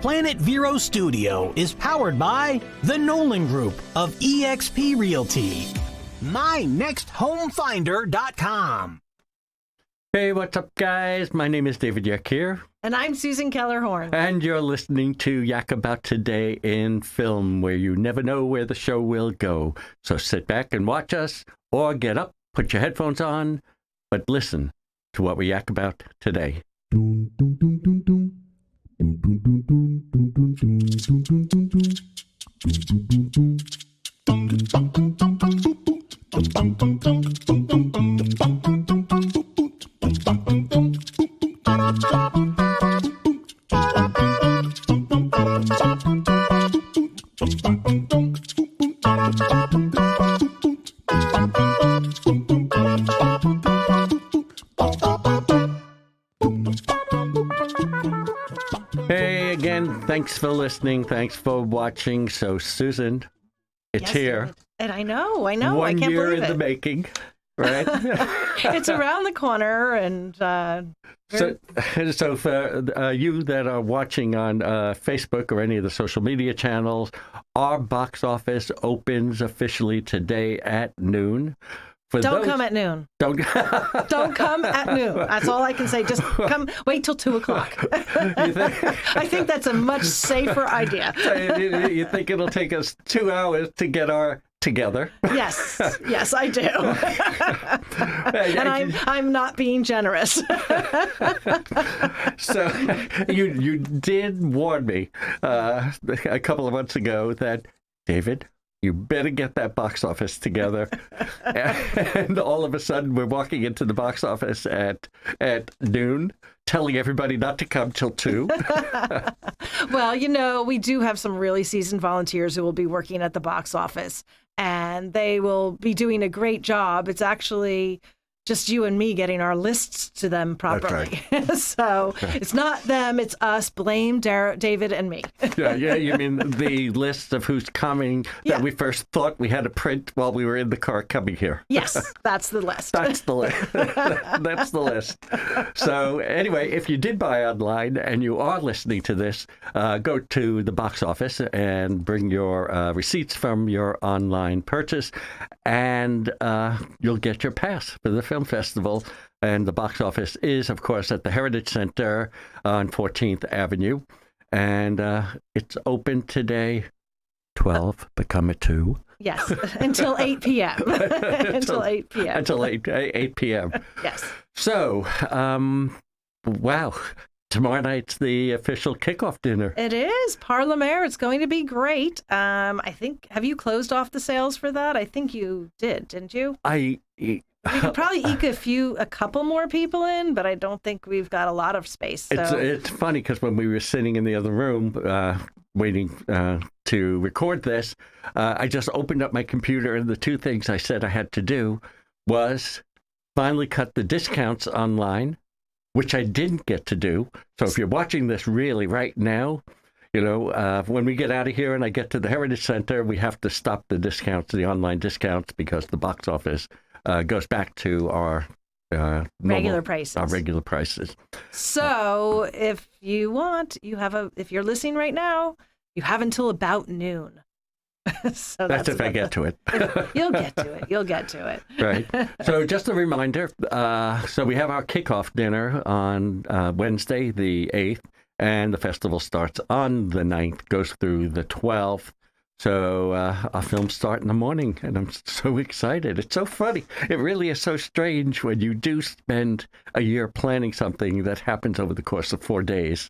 Planet Vero Studio is powered by the Nolan Group of eXp Realty. MyNextHomeFinder.com. Hey, what's up, guys? My name is David Yak here. And I'm Susan Keller-Horn. And you're listening to Yak About Today in Film, where you never know where the show will go. So sit back and watch us, or get up, put your headphones on, but listen to what we yak about today. Hey, again, thanks for listening. Thanks for watching. So, Susan, it's here. And I know. 1 I can't year believe in it. the making, right? It's around the corner, and So for you that are watching on Facebook or any of the social media channels, our box office opens officially today at noon. Don't come at noon. Don't come at noon. That's all I can say. Just come. Wait till 2:00. I think that's a much safer idea. You think it'll take us 2 hours to get our together? Yes, I do. And I'm not being generous. So you did warn me a couple of months ago that, David, you better get that box office together. And all of a sudden, we're walking into the box office at noon, telling everybody not to come till 2. Well, we do have some really seasoned volunteers who will be working at the box office, and they will be doing a great job. It's actually just you and me getting our lists to them properly. Right. So It's not them, it's us. Blame David and me. Yeah, you mean the list of who's coming that we first thought we had to print while we were in the car coming here. Yes, that's the list. That's the list. That's the list. So anyway, if you did buy online and you are listening to this, go to the box office and bring your receipts from your online purchase, and you'll get your pass for the film festival. And the box office is, of course, at the Heritage Center on 14th Avenue. And it's open today, 12, become a 2. Yes, until 8 p.m. Until 8 p.m. Until 8 p.m. Yes. So, wow. Tomorrow night's the official kickoff dinner. It is. Parle-Mare. It's going to be great. I think, have you closed off the sales for that? I think you did, didn't you? We could probably eke a couple more people in, but I don't think we've got a lot of space. So. It's funny because when we were sitting in the other room waiting to record this, I just opened up my computer, and the two things I said I had to do was finally cut the discounts online, which I didn't get to do. So if you're watching this really right now, when we get out of here and I get to the Heritage Center, we have to stop the discounts, the online discounts, because the box office goes back to our regular prices. Our regular prices. So if you want, if you're listening right now, you have until about noon. So that's if I get to it. You'll get to it. You'll get to it. Right. So just a reminder, so we have our kickoff dinner on Wednesday, the 8th, and the festival starts on the 9th, goes through the 12th. So our films start in the morning, and I'm so excited. It's so funny. It really is so strange when you do spend a year planning something that happens over the course of 4 days.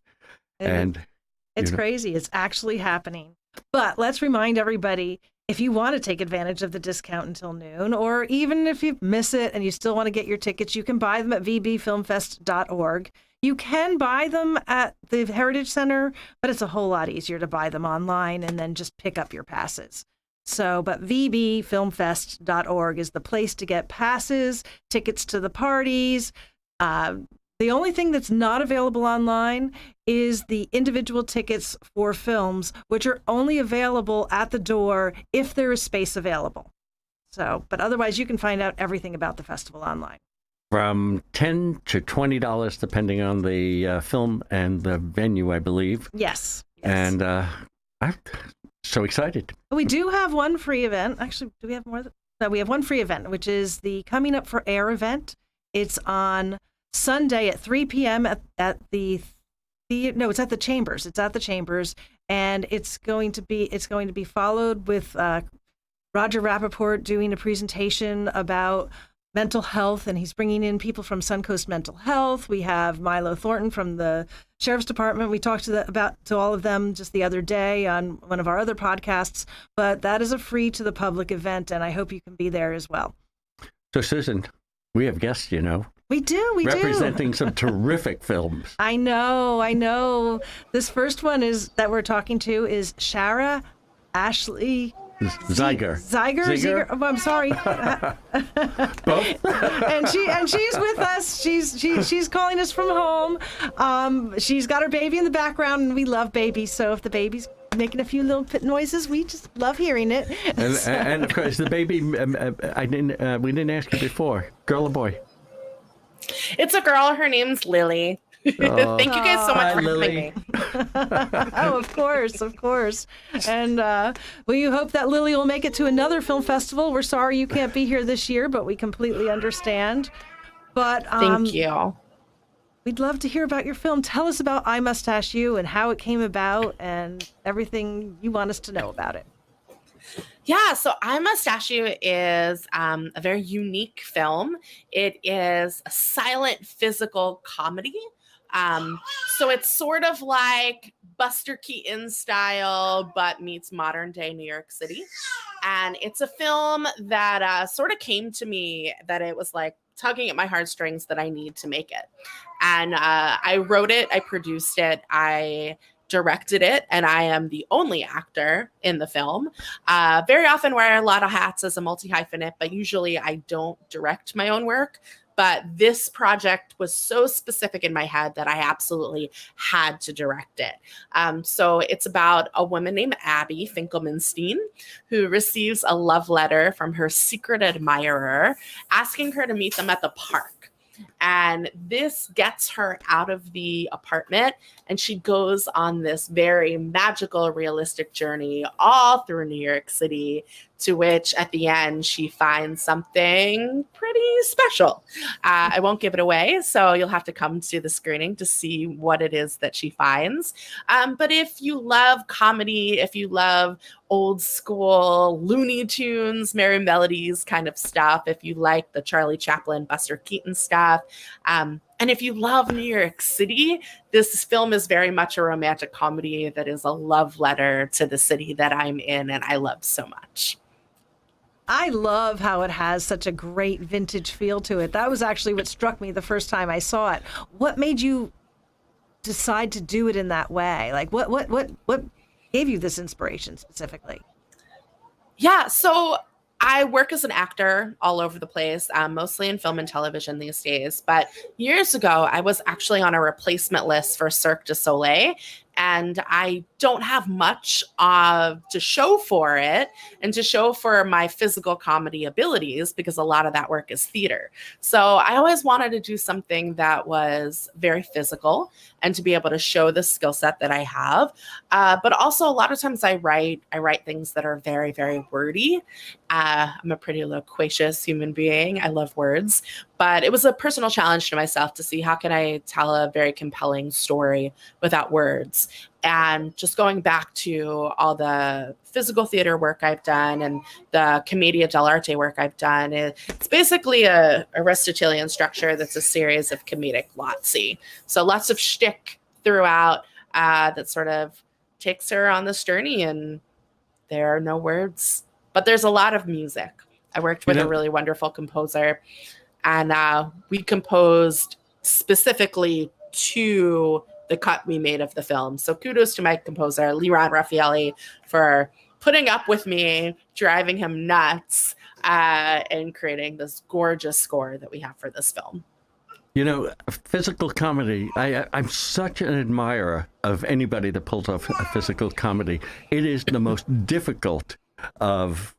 It's crazy. It's actually happening. But let's remind everybody, if you want to take advantage of the discount until noon, or even if you miss it and you still want to get your tickets, you can buy them at vbfilmfest.org. You can buy them at the Heritage Center, but it's a whole lot easier to buy them online and then just pick up your passes. But vbfilmfest.org is the place to get passes, tickets to the parties. The only thing that's not available online is the individual tickets for films, which are only available at the door if there is space available. But otherwise, you can find out everything about the festival online. From $10 to $20, depending on the film and the venue, I believe. Yes. And I'm so excited. We do have one free event. Actually, do we have more? No, we have one free event, which is the Coming Up for Air event. It's on Sunday at 3 p.m. at the no, it's at the Chambers. It's at the Chambers, and it's going to be followed with Roger Rappaport doing a presentation about mental health, and he's bringing in people from Suncoast Mental Health. We have Milo Thornton from the Sheriff's Department. We talked to all of them just the other day on one of our other podcasts, but that is a free to the public event, and I hope you can be there as well. So, Susan, we have guests, you know. We do. Representing some terrific films. I know. This first one that we're talking to is Shara Ashley Zeiger. Zeiger. Oh, I'm sorry. Both. and she's with us. She's calling us from home. She's got her baby in the background, and we love babies. So if the baby's making a few little noises, we just love hearing it. And of course, the baby. We didn't ask you before. Girl or boy? It's a girl. Her name's Lily. Thank you guys so much for having me. Oh, of course. And we hope that Lily will make it to another film festival. We're sorry you can't be here this year, but we completely understand. But thank you. We'd love to hear about your film. Tell us about I Mustache You and how it came about and everything you want us to know about it. Yeah, so I Mustache You is a very unique film. It is a silent physical comedy. So it's sort of like Buster Keaton style, but meets modern day New York City. And it's a film that sort of came to me that it was like tugging at my heartstrings that I need to make it. And I wrote it, I produced it, I directed it, and I am the only actor in the film. Very often wear a lot of hats as a multi-hyphenate, but usually I don't direct my own work. But this project was so specific in my head that I absolutely had to direct it. So it's about a woman named Abby Finkelmanstein who receives a love letter from her secret admirer asking her to meet them at the park. And this gets her out of the apartment, and she goes on this very magical, realistic journey all through New York City, to which at the end she finds something pretty special. I won't give it away, so you'll have to come to the screening to see what it is that she finds. But if you love comedy, if you love old school Looney Tunes, Merry Melodies kind of stuff, if you like the Charlie Chaplin, Buster Keaton stuff, and if you love New York City, this film is very much a romantic comedy that is a love letter to the city that I'm in and I love so much. I love how it has such a great vintage feel to it. That was actually what struck me the first time I saw it. What made you decide to do it in that way? Like what gave you this inspiration specifically? Yeah, so I work as an actor all over the place, mostly in film and television these days. But years ago, I was actually on a replacement list for Cirque du Soleil, and I don't have much to show for it and to show for my physical comedy abilities because a lot of that work is theater. So I always wanted to do something that was very physical and to be able to show the skill set that I have. But also a lot of times I write things that are very, very wordy. I'm a pretty loquacious human being. I love words. But it was a personal challenge to myself to see how can I tell a very compelling story without words. And just going back to all the physical theater work I've done and the Commedia dell'arte work I've done, it's basically a Aristotelian structure that's a series of comedic lazzi. So lots of shtick throughout that sort of takes her on this journey, and there are no words, but there's a lot of music. I worked with a really wonderful composer, and we composed specifically to the cut we made of the film. So kudos to my composer, Liran Raffaelli, for putting up with me, driving him nuts, and creating this gorgeous score that we have for this film. You know, physical comedy, I'm such an admirer of anybody that pulls off a physical comedy. It is the most difficult of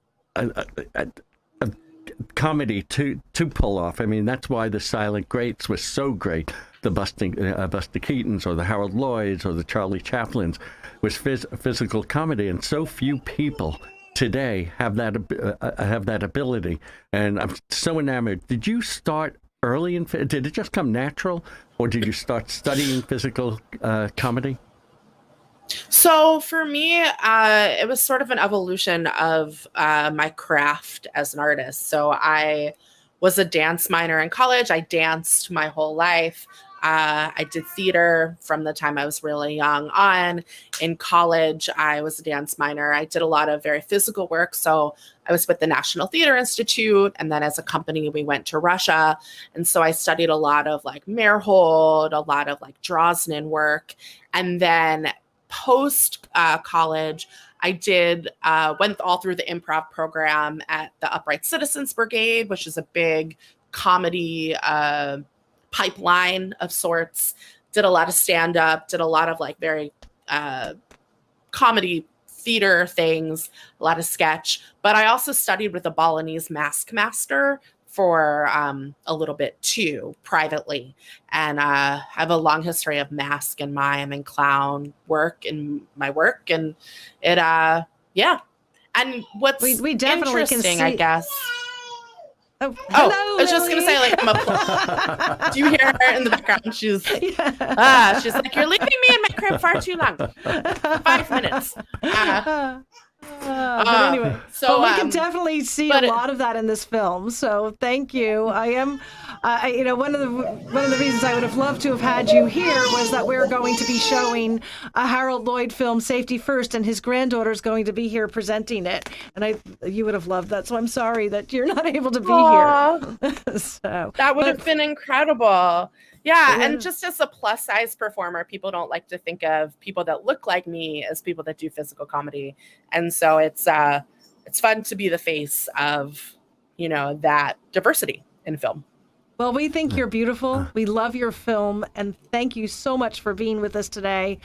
comedy to pull off. I mean, that's why The Silent Greats was so great. the Buster Keatons or the Harold Lloyds or the Charlie Chaplins was physical comedy, and so few people today have that ability. And I'm so enamored. Did you start early did it just come natural, or did you start studying physical comedy? So for me, it was sort of an evolution of my craft as an artist. So I was a dance minor in college. I danced my whole life. I did theater from the time I was really young on. In college, I was a dance minor. I did a lot of very physical work. So I was with the National Theater Institute. And then as a company, we went to Russia. And so I studied a lot of like Meyerhold, a lot of like Drosnin work. And then post college, I went all through the improv program at the Upright Citizens Brigade, which is a big comedy pipeline of sorts. Did a lot of stand-up, did a lot of like very comedy theater things, a lot of sketch. But I also studied with a Balinese mask master for a little bit too, privately. And I have a long history of mask and mime and clown work in my work. And it, yeah. And what's we definitely interesting, can see... I guess. Oh, hello, I was just going to say, like, do you hear her in the background? She's like, you're leaving me in my crib far too long. 5 minutes. But anyway, so we can definitely see a lot of that in this film. So thank you. I am, one of the reasons I would have loved to have had you here was that we're going to be showing a Harold Lloyd film, Safety First, and his granddaughter's going to be here presenting it. And you would have loved that. So I'm sorry that you're not able to be here. So that would have been incredible. Yeah, and just as a plus size performer, people don't like to think of people that look like me as people that do physical comedy. And so it's fun to be the face of, that diversity in film. Well, we think you're beautiful. We love your film, and thank you so much for being with us today.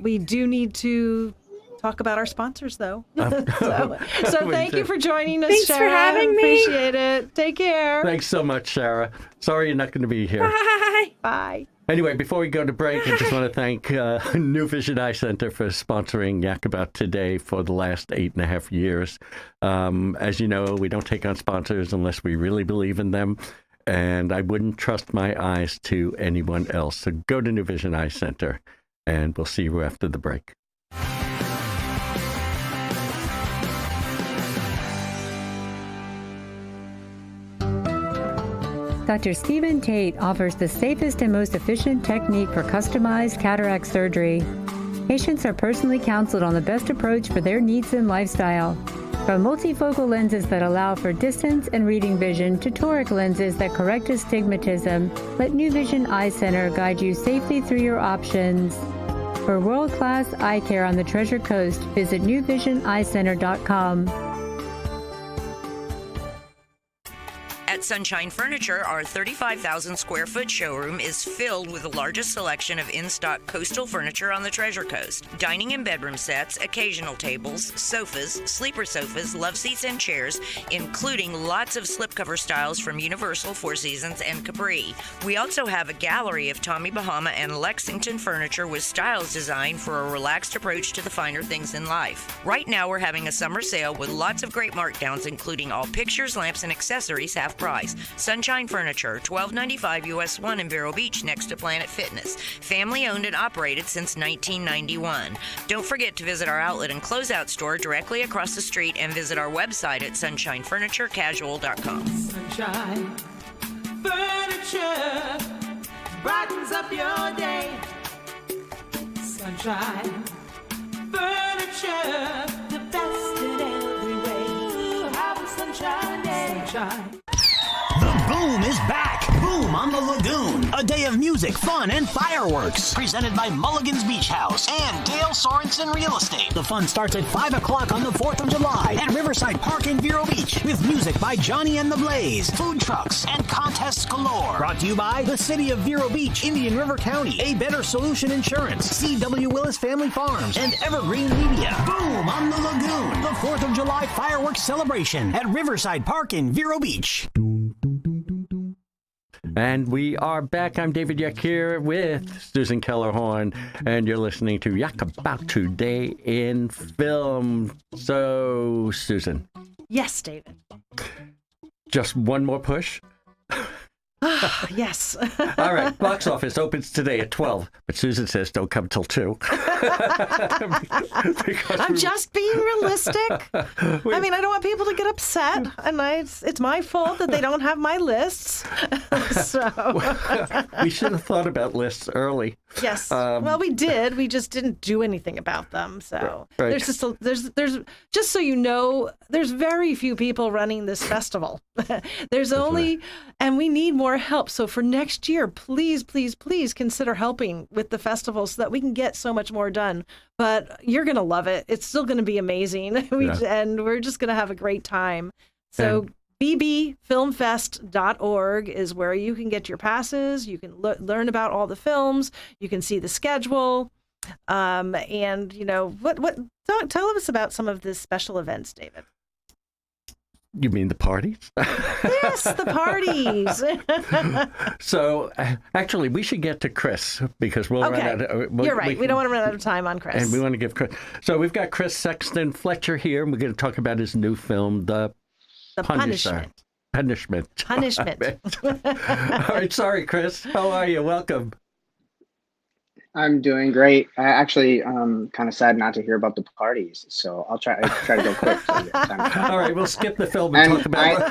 We do need to talk about our sponsors, though. So thank you for joining us, Thanks Shara. for having me. Appreciate it. Take care. Thanks so much, Shara. Sorry you're not going to be here. Bye. Bye. Anyway, before we go to break, I just want to thank New Vision Eye Center for sponsoring Yak About Today for the last 8.5 years. As you know, we don't take on sponsors unless we really believe in them, and I wouldn't trust my eyes to anyone else. So go to New Vision Eye Center, and we'll see you after the break. Dr. Stephen Tate offers the safest and most efficient technique for customized cataract surgery. Patients are personally counseled on the best approach for their needs and lifestyle. From multifocal lenses that allow for distance and reading vision to toric lenses that correct astigmatism, let New Vision Eye Center guide you safely through your options. For world-class eye care on the Treasure Coast, visit newvisioneyecenter.com. At Sunshine Furniture, our 35,000 square foot showroom is filled with the largest selection of in-stock coastal furniture on the Treasure Coast. Dining and bedroom sets, occasional tables, sofas, sleeper sofas, love seats, and chairs, including lots of slipcover styles from Universal, Four Seasons, and Capri. We also have a gallery of Tommy Bahama and Lexington furniture with styles designed for a relaxed approach to the finer things in life. Right now, we're having a summer sale with lots of great markdowns, including all pictures, lamps, and accessories half price. Sunshine Furniture, $12.95 US 1 in Vero Beach next to Planet Fitness. Family owned and operated since 1991. Don't forget to visit our outlet and closeout store directly across the street and visit our website at sunshinefurniturecasual.com. Sunshine Furniture brightens up your day. Sunshine Furniture, the best in every way. Ooh, have a sunshine day. Sunshine. The Boom is back. Boom on the Lagoon. A day of music, fun, and fireworks. Presented by Mulligan's Beach House and Dale Sorensen Real Estate. The fun starts at 5 o'clock on the 4th of July at Riverside Park in Vero Beach. With music by Johnny and the Blaze, food trucks, and contests galore. Brought to you by the City of Vero Beach, Indian River County, A Better Solution Insurance, C.W. Willis Family Farms, and Evergreen Media. Boom on the Lagoon. The 4th of July fireworks celebration at Riverside Park in Vero Beach. And we are back. I'm David Yak here with Susan Kellerhorn, and you're listening to Yak About Today in Film. So, Susan. Yes, David. Just one more push? Yes. All right, box office opens today at 12, but Susan says don't come till 2. I'm just being realistic. I mean, I don't want people to get upset, and it's my fault that they don't have my lists. So we should have thought about lists early. yes, well, we did. We just didn't do anything about them. So Right. there's just so you know, there's very few people running this festival. There's only, and we need more help. So for next year, please, please, please consider helping with the festival so that we can get so much more done. But you're going to love it. It's still going to be amazing. And we're just going to have a great time. So bbfilmfest.org is where you can get your passes. You can learn about all the films. You can see the schedule. And, you know, tell us about some of the special events, David. You mean the parties? Yes, the parties. So, actually, we should get to Chris because we'll run out of... You're right. We don't want to run out of time on Chris. And we want to give Chris... So, we've got Chris Sexton Fletcher here, and we're going to talk about his new film, The Punishment. Punishment. All right, sorry, Chris. How are you? Welcome. I'm doing great. I actually kind of sad not to hear about the parties, so I'll try to go quick. All right, we'll skip the film and talk about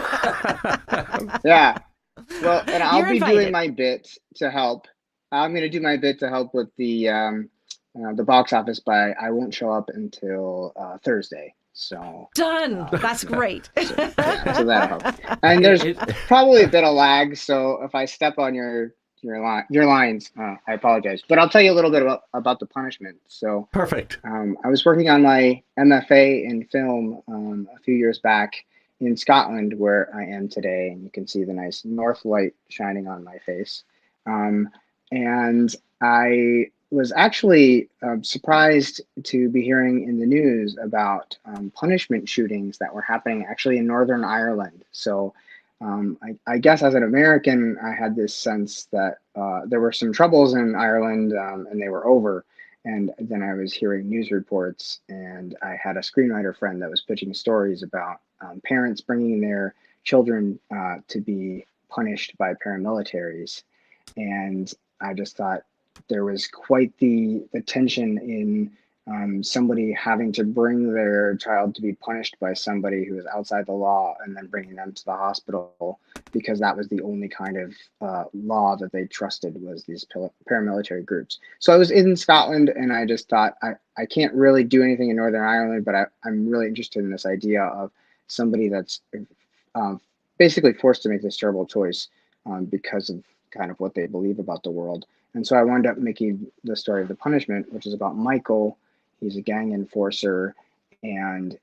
it. Yeah. Well, and I'll You're be invited. doing my bit to help. I'm going to do my bit to help with the box office, but I won't show up until Thursday. So Done. That's great. so that'll help. And there's probably a bit of lag, so if I step on your lines, I apologize. But I'll tell you a little bit about The Punishment. So Perfect. I was working on my MFA in film a few years back in Scotland, where I am today, and you can see the nice north light shining on my face. And I was actually surprised to be hearing in the news about punishment shootings that were happening actually in Northern Ireland. So I guess as an American, I had this sense that there were some troubles in Ireland and they were over. And then I was hearing news reports, and I had a screenwriter friend that was pitching stories about parents bringing their children to be punished by paramilitaries. And I just thought there was quite the tension in somebody having to bring their child to be punished by somebody who is outside the law and then bringing them to the hospital because that was the only kind of law that they trusted was these paramilitary groups. So I was in Scotland, and I just thought I can't really do anything in Northern Ireland, but I'm really interested in this idea of somebody that's basically forced to make this terrible choice because of kind of what they believe about the world. And so I wound up making the story of The Punishment, which is about Michael. He's a gang enforcer, and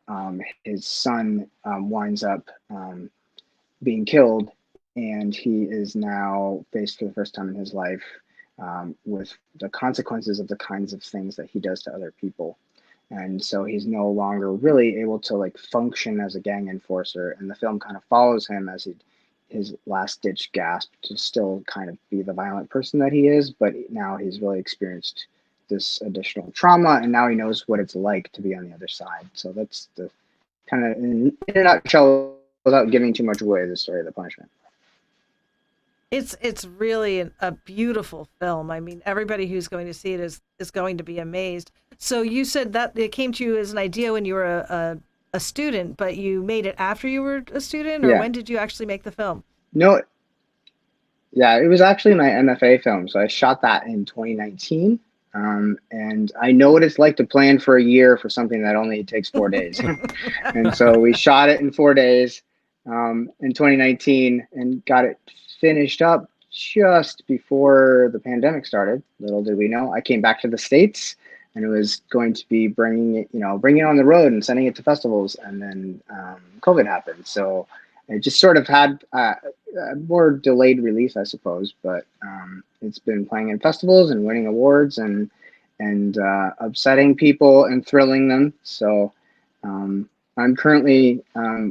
his son winds up being killed, and he is now faced for the first time in his life with the consequences of the kinds of things that he does to other people. And so he's no longer really able to like function as a gang enforcer, and the film kind of follows him as his last ditch gasp to still kind of be the violent person that he is, but now he's really experienced this additional trauma, and now he knows what it's like to be on the other side. So that's the kind of, in a nutshell, without giving too much away, the story of The Punishment. It's really a beautiful film. I mean, everybody who's going to see it is going to be amazed. So you said that it came to you as an idea when you were a student, but you made it after you were a student, or when did you actually make the film? No, yeah, it was actually my MFA film. So I shot that in 2019. And I know what it's like to plan for a year for something that only takes 4 days. And so we shot it in 4 days in 2019 and got it finished up just before the pandemic started. Little did we know, I came back to the States, and it was going to be bringing it on the road and sending it to festivals. And then COVID happened. So it just sort of had a more delayed release, I suppose. But it's been playing in festivals and winning awards and upsetting people and thrilling them. So I'm currently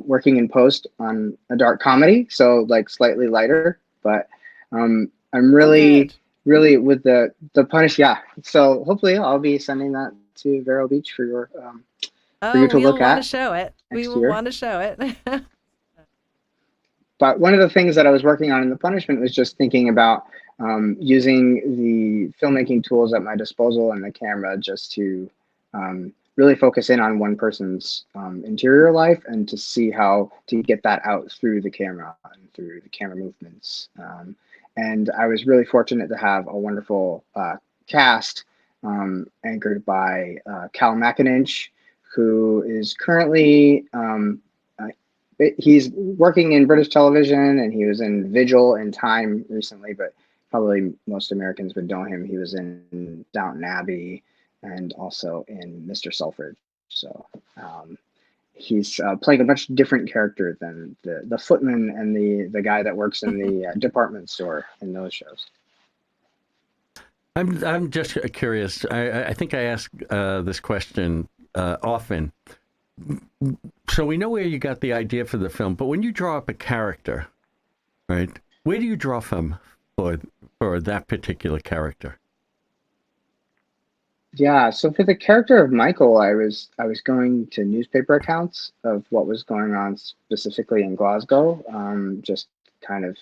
working in post on a dark comedy, so like slightly lighter. But I'm Oh, really, good. really with the punish. Yeah. So hopefully I'll be sending that to Vero Beach for Oh, you to we'll look want to at show it. We next will year. want to show it. But one of the things that I was working on in the punishment was just thinking about using the filmmaking tools at my disposal and the camera just to really focus in on one person's interior life and to see how to get that out through the camera and through the camera movements. And I was really fortunate to have a wonderful cast anchored by Cal McIninch, who is currently he's working in British television, and he was in Vigil and Time recently, but probably most Americans would know him. He was in Downton Abbey and also in Mr. Selfridge. So he's playing a much different character than the footman and the guy that works in the department store in those shows. I'm just curious. I think I ask this question often. So we know where you got the idea for the film, but when you draw up a character, right? Where do you draw from for that particular character? Yeah, so for the character of Michael, I was going to newspaper accounts of what was going on specifically in Glasgow. Just kind of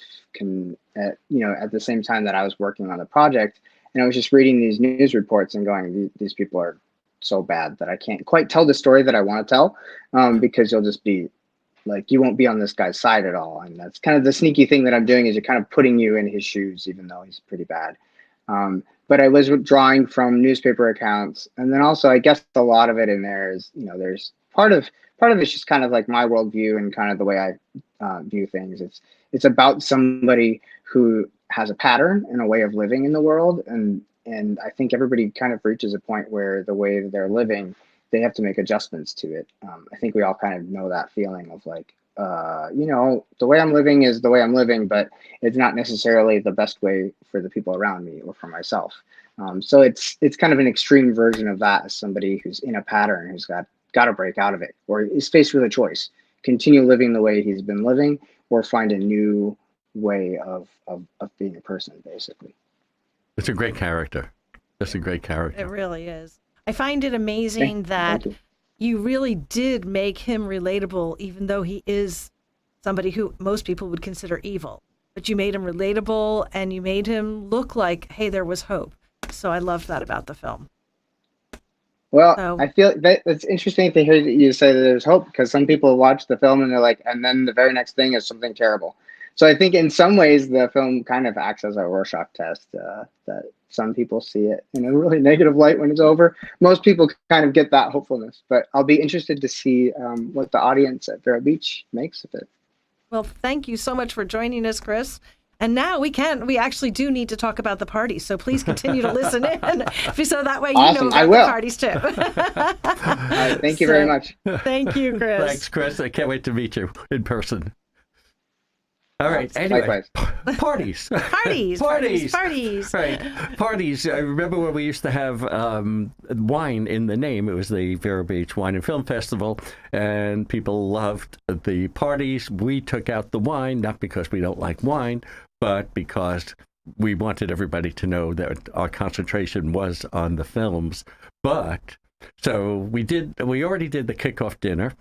at the same time that I was working on the project, and I was just reading these news reports and going, these people are so bad that I can't quite tell the story that I want to tell, because you'll just be like, you won't be on this guy's side at all. And that's kind of the sneaky thing that I'm doing, is you're kind of putting you in his shoes, even though he's pretty bad. But I was drawing from newspaper accounts, and then also I guess a lot of it in there is, there's part of it's just kind of like my worldview and kind of the way I view things. It's about somebody who has a pattern and a way of living in the world, and I think everybody kind of reaches a point where the way that they're living, they have to make adjustments to it. I think we all kind of know that feeling of like, the way I'm living is the way I'm living, but it's not necessarily the best way for the people around me or for myself. So it's kind of an extreme version of that, as somebody who's in a pattern, who's got to break out of it, or is faced with a choice: continue living the way he's been living, or find a new way of being a person, basically. It's a great character. That's a great character. It really is. I find it amazing that you really did make him relatable, even though he is somebody who most people would consider evil. But you made him relatable, and you made him look like, hey, there was hope. So I love that about the film. Well, I feel that it's interesting to hear that you say that there's hope, because some people watch the film and they're like, and then the very next thing is something terrible. So I think in some ways the film kind of acts as a Rorschach test, that some people see it in a really negative light when it's over. Most people kind of get that hopefulness, but I'll be interested to see what the audience at Vero Beach makes of it. Well, thank you so much for joining us, Chris. And now we actually do need to talk about the party. So please continue to listen in, so that way you Awesome. know about the parties too. Thank you very much. Thank you, Chris. Thanks, Chris. I can't wait to meet you in person. All right. Anyway, parties. Parties. Right. Parties. I remember when we used to have wine in the name. It was the Vero Beach Wine and Film Festival, and people loved the parties. We took out the wine, not because we don't like wine, but because we wanted everybody to know that our concentration was on the films. But so we already did the kickoff dinner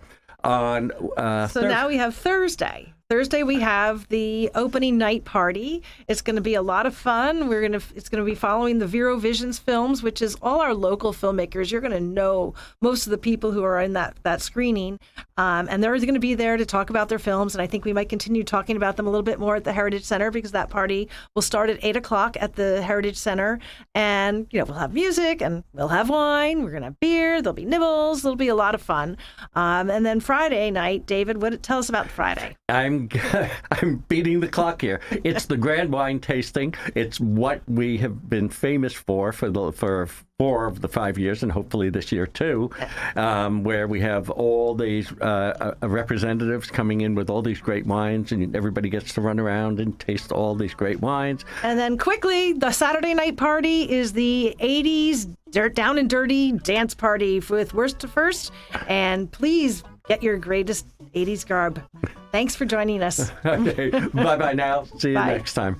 on now we have Thursday. Thursday we have the opening night party. It's going to be a lot of fun. It's going to be following the Vero Visions films, which is all our local filmmakers. You're going to know most of the people who are in that screening, and they're going to be there to talk about their films. And I think we might continue talking about them a little bit more at the Heritage Center, because that party will start at 8:00 at the Heritage Center. And we'll have music and we'll have wine. We're going to have beer. There'll be nibbles. It'll be a lot of fun. And then Friday night, David, tell us about Friday? I'm beating the clock here. It's the grand wine tasting. It's what we have been famous for 4 of the 5 years, and hopefully this year too, where we have all these representatives coming in with all these great wines, and everybody gets to run around and taste all these great wines. And then quickly, the Saturday night party is the 80s Down and Dirty dance party with Worst to First. And please get your greatest 80s garb. Thanks for joining us. Okay, bye-bye now. See you Bye. next time.